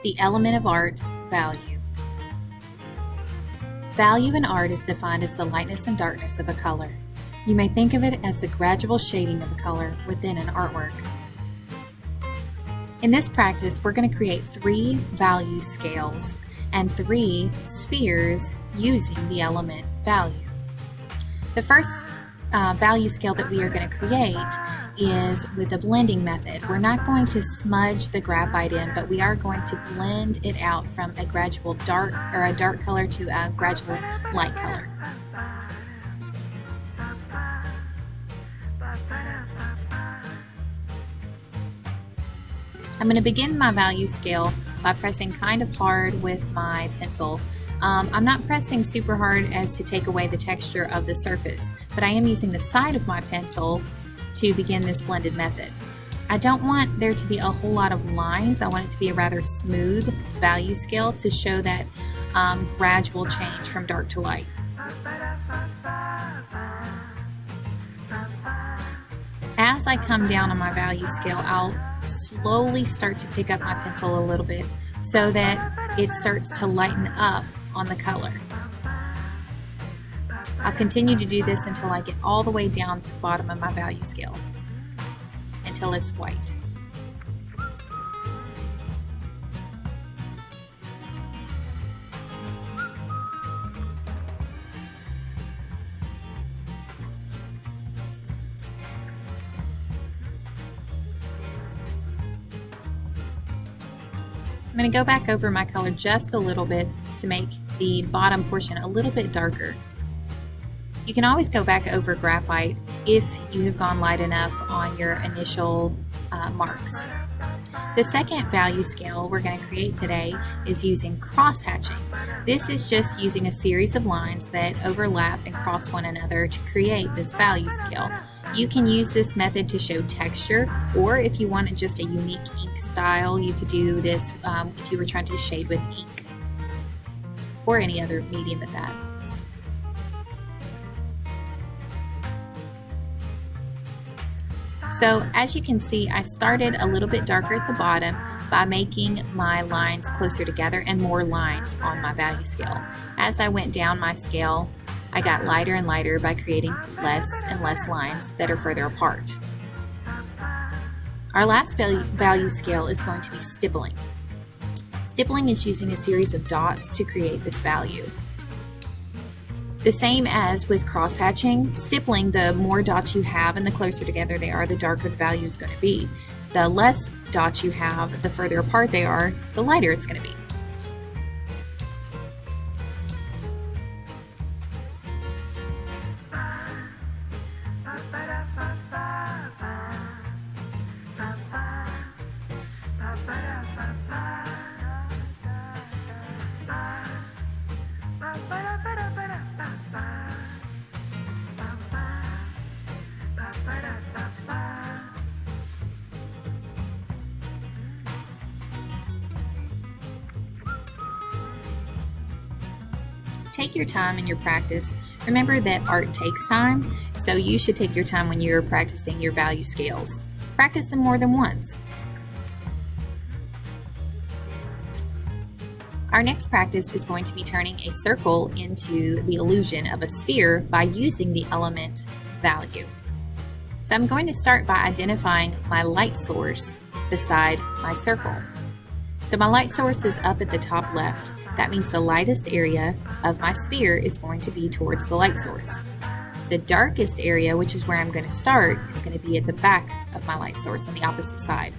The element of art, value. Value in art is defined as the lightness and darkness of a color. You may think of it as the gradual shading of a color within an artwork. In this practice, we're going to create 3 value scales and 3 spheres using the element value. The first value scale that we are going to create is with a blending method. We're not going to smudge the graphite in, but we are going to blend it out from a gradual dark color to a gradual light color. I'm going to begin my value scale by pressing kind of hard with my pencil. I'm not pressing super hard as to take away the texture of the surface, but I am using the side of my pencil to begin this blended method. I don't want there to be a whole lot of lines. I want it to be a rather smooth value scale to show that gradual change from dark to light. As I come down on my value scale, I'll slowly start to pick up my pencil a little bit so that it starts to lighten up on the color. I'll continue to do this until I get all the way down to the bottom of my value scale, until it's white. I'm going to go back over my color just a little bit to make the bottom portion a little bit darker. You can always go back over graphite if you have gone light enough on your initial marks. The second value scale we're going to create today is using cross-hatching. This is just using a series of lines that overlap and cross one another to create this value scale. You can use this method to show texture, or if you wanted just a unique ink style, you could do this if you were trying to shade with ink or any other medium at that. So as you can see, I started a little bit darker at the bottom by making my lines closer together and more lines on my value scale. As I went down my scale, I got lighter and lighter by creating less and less lines that are further apart. Our last value scale is going to be stippling. Stippling is using a series of dots to create this value. The same as with cross-hatching, stippling, the more dots you have and the closer together they are, the darker the value is going to be. The less dots you have, the further apart they are, the lighter it's going to be. Take your time in your practice. Remember that art takes time, so you should take your time when you're practicing your value scales. Practice them more than once. Our next practice is going to be turning a circle into the illusion of a sphere by using the element value. So I'm going to start by identifying my light source beside my circle. So my light source is up at the top left. That means the lightest area of my sphere is going to be towards the light source. The darkest area, which is where I'm going to start, is going to be at the back of my light source on the opposite side.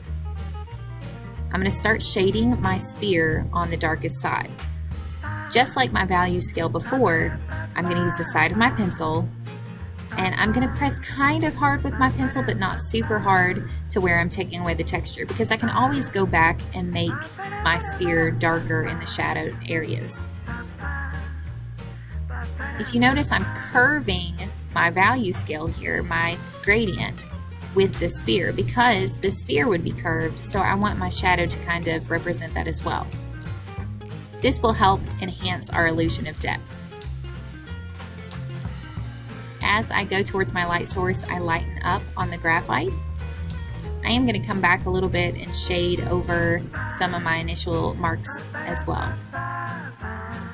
I'm going to start shading my sphere on the darkest side. Just like my value scale before, I'm going to use the side of my pencil, and I'm going to press kind of hard with my pencil, but not super hard to where I'm taking away the texture, because I can always go back and make my sphere darker in the shadowed areas. If you notice, I'm curving my value scale here, my gradient, with the sphere, because the sphere would be curved, so I want my shadow to kind of represent that as well. This will help enhance our illusion of depth. As I go towards my light source, I lighten up on the graphite. I am going to come back a little bit and shade over some of my initial marks as well.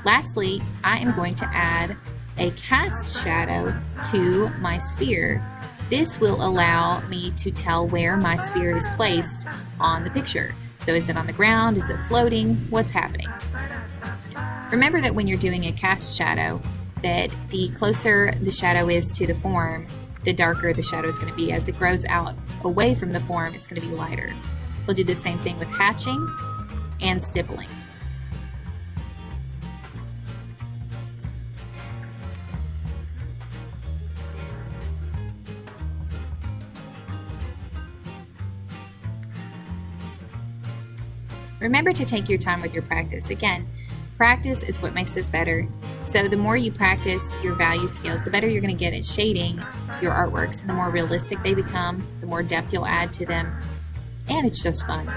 Lastly, I am going to add a cast shadow to my sphere. This will allow me to tell where my sphere is placed on the picture. So is it on the ground? Is it floating? What's happening? Remember that when you're doing a cast shadow, that the closer the shadow is to the form, the darker the shadow is going to be. As it grows out away from the form, it's going to be lighter. We'll do the same thing with hatching and stippling. Remember to take your time with your practice. Again, practice is what makes us better. So the more you practice your value scales, the better you're going to get at shading your artworks, and the more realistic they become, the more depth you'll add to them, and it's just fun.